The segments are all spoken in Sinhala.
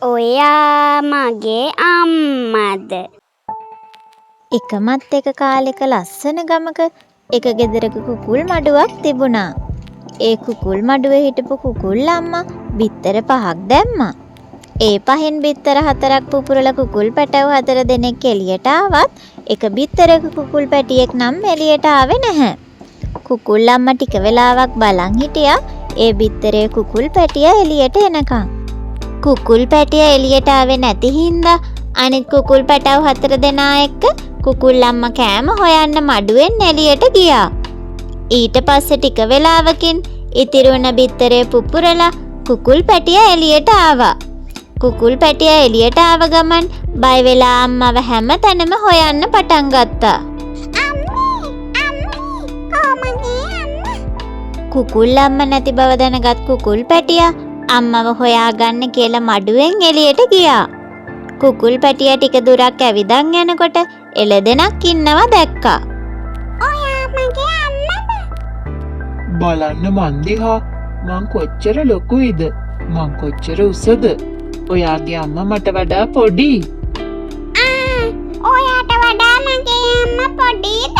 ඔයා මගේ අම්මද? එකමත් එක කාලෙක ලස්සන ගමක එක ගෙදරක කුකුල් මඩුවක් තිබුණා. ඒ කුකුල් මඩුවේ හිටපු කුකුල් අම්මා බිත්තර 5ක් දැම්මා. ඒ 5න් බිත්තර 4ක් පුපුරලා කුකුල් පැටව් 4 දෙනෙක් එළියට ආවත් එක බිත්තරක කුකුල් පැටියෙක් නම් එළියට ආවේ නැහැ. කුකුල් අම්මා ටික වෙලාවක් බලන් හිටියා ඒ බිත්තරේ කුකුල් පැටියා එළියට එනකන්. කුකුල් පැටියා එළියට ආවේ නැති හින්දා අනිත් කුකුල් පැටව් 4 දෙනා එක්ක කුකුල් අම්මා කෑම හොයන්න මඩුවෙන් එළියට ගියා. ඊට පස්සේ ටික වෙලාවකින් ඉතිරි වුණ බිත්තරේ පුපුරලා කුකුල් පැටියා එළියට ආවා. කුකුල් පැටියා එළියට ආව ගමන් බය වෙලා අම්මව හැම තැනම හොයන්න පටන් ගත්තා. කුකුල් අම්මා නැති බව දැනගත් කුකුල් පැටියා අම්මව හොයාගන්න කියලා මඩුවෙන් එළියට ගියා. කුකුල් පැටියා ටික දුරක් ඇවිදන් යනකොට එළදෙනක් ඉන්නවා දැක්කා. ඔයා මගේ අම්මද? බලන්න මන් දිහා මං කොච්චර ලොකුයිද? මං කොච්චර උසද? ඔයාගේ අම්මා මට වඩා පොඩි. ඔයාට වඩා මගේ අම්මා පොඩිද?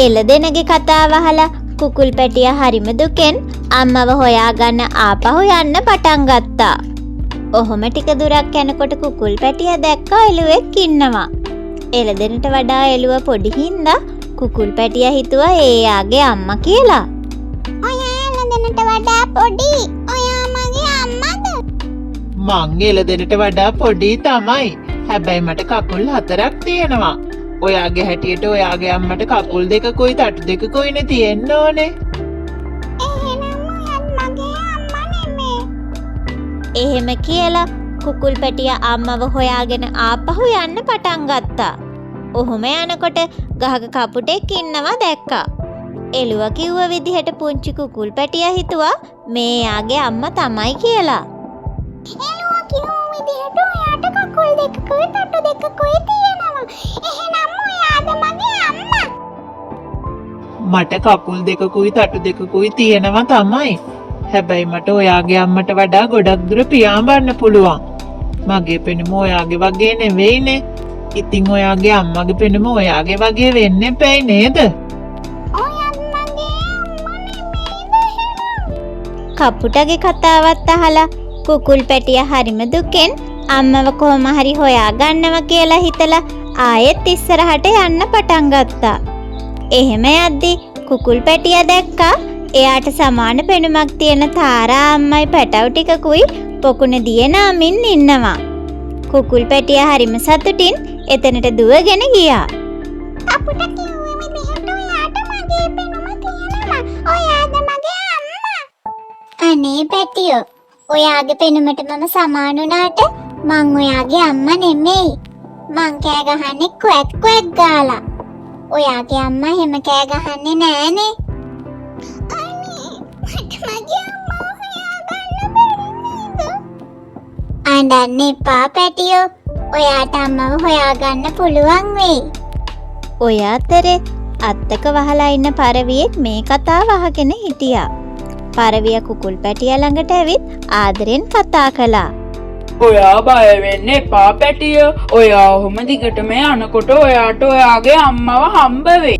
එළදෙනගේ කතාව අහලා කුකුල් පැටියා හරිම දුකෙන් අම්මව හොයාගන්න ආපහු යන්න පටන් ගත්තා. ඔහොම ටික දුරක් යනකොට කුකුල් පැටියා දැක්කා එළුවෙක් ඉන්නවා. එළදෙනට වඩා එළුව පොඩි හින්දා කුකුල් පැටියා හිතුවා ඒ යාගේ අම්මා කියලා. ඔයා එළදෙනට වඩා පොඩි. ඔයා මගේ අම්මද? මං එළදෙනට වඩා පොඩි තමයි. හැබැයි මට කකුල් 4ක් තියෙනවා. ඔයාගේ හැටියට ඔයාගේ අම්මට කකුල් 2කුයි තටු 2කුයිනේ තියෙන්න ඕනේ. එහෙනම් ඔයාත් මගේ අම්මා නෙමෙයි. එහෙම කියලා කුකුල් පැටියා අම්මව හොයාගෙන ආපහු යන්න පටන් ගත්තා. ඔහොම යනකොට ගහක කපුටෙක් ඉන්නවා දැක්කා. එළුව කිව්ව විදිහට පුංචි කුකුල් පැටියා හිතුවා මේ යාගේ අම්මා තමයි කියලා. එළුව කිව්ව විදිහට ඔයාට කකුල් 2කුයි තටු 2කුයි තියෙනවා. එහෙනම් ඔයාද මගේ අම්මා? මට කකුල් 2කුයි තටු 2කුයි තියෙනවා තමයි. හැබැයි මට ඔයාගේ අම්මට වඩා ගොඩක් දුර පියාඹන්න පුළුවන්. මගේ පෙනුම ඔයාගේ වගේ නෙවෙයිනේ. ඉතින් ඔයාගේ අම්මගේ පෙනුම ඔයාගේ වගේ වෙන්න එපැයි නේද? ඔයාත් මගේ අම්මා නෙමෙයිද? කපුටගේ කතාවත් අහලා කුකුල් පැටියා හරිම දුකෙන් අම්මව කොහොම හරි හොයාගන්නවා කියලා හිතලා ආයෙත් ඉස්සරහට යන්න පටන් ගත්තා. එහෙම යද්දි කුකුල් පැටියා දැක්කා එයාට සමාන පෙනුමක් තියෙන තාරා අම්මයි පැටව් ටිකකුයි පොකුණ දියනාමින් ඉන්නවා. කුකුල් පැටියා හරිම සතුටින් එතනට දුවගෙන ගියා. අපුට කිව්වේ විදිහට ඔයාට මගේ පෙනුම තියෙනවා. ඔයාද මගේ අම්මා? අනේ පැටියෝ, ඔයාගේ පෙනුමට මම සමාන වුණාට මං ඔයාගේ අම්මා නෙමෙයි. මං කෑ ගහන්නේ ක්වැක් ක්වැක් ගාලා. ඔයාගේ අම්මා එහෙම කෑ ගහන්නේ නෑනේ. අඬන්න එපා පැටියෝ. ඔයාට අම්මව හොයාගන්න පුළුවන් වෙයි. ඔය අතරේ අත්තක වහලා ඉන්න පරවියෙක් මේ කතාව අහගෙන හිටියා. පරවියා කුකුල් පැටියා ළඟට ඇවිත් ආදරෙන් කතා කළා. ඔයා බය වෙන්න එපා පැටියෝ. ඔයා ඔහොම දිගටම යනකොට ඔයාට ඔයාගේ අම්මව හම්බ වෙයි.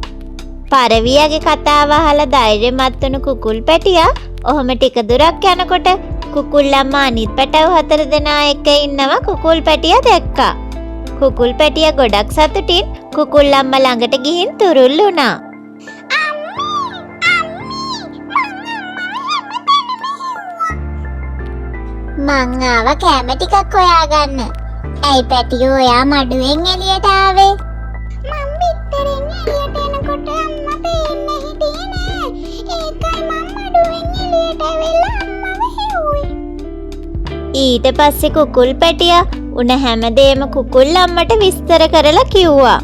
පරවියාගේ කතාව අහලා ධෛර්යමත් වුණු කුකුල් පැටියා ඔහොම ටික දුරක් යනකොට කුකුල් අම්මා අනිත් පැටව් 4 දෙනා එක්ක ඉන්නවා කුකුල් පැටියා දැක්කා. කුකුල් පැටියා ගොඩක් සතුටින් කුකුල් අම්මා ළඟට ගිහින් තුරුල් වුණා. මං ආව කැම ටිකක් හොයාගන්න. ඇයි පැටියෝ ඔයා මඩුවෙන් එළියට ආවේ? මං බිත්තරෙන් එළියට එනකොට අම්මා පේන්නේ හිටියේ නෑ. ඒකයි මං මඩුවෙන් එළියට ඇවිල්ලා අම්මව හෙව්වේ. ඊට පස්සේ කුකුල් පැටියා උන හැමදේම කුකුල් අම්මට විස්තර කරලා කිව්වා.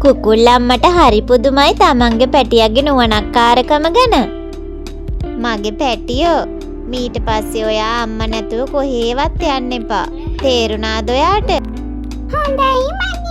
කුකුල් අම්මට හරි පුදුමයි තමන්ගේ පැටියාගේ නුවණක්කාරකම ගැන. මගේ පැටියෝ, ඊට පස්සේ ඔයා අම්මා නැතුව කොහේවත් යන්න එපා. තේරුණාද ඔයාට? හොඳයි මගේ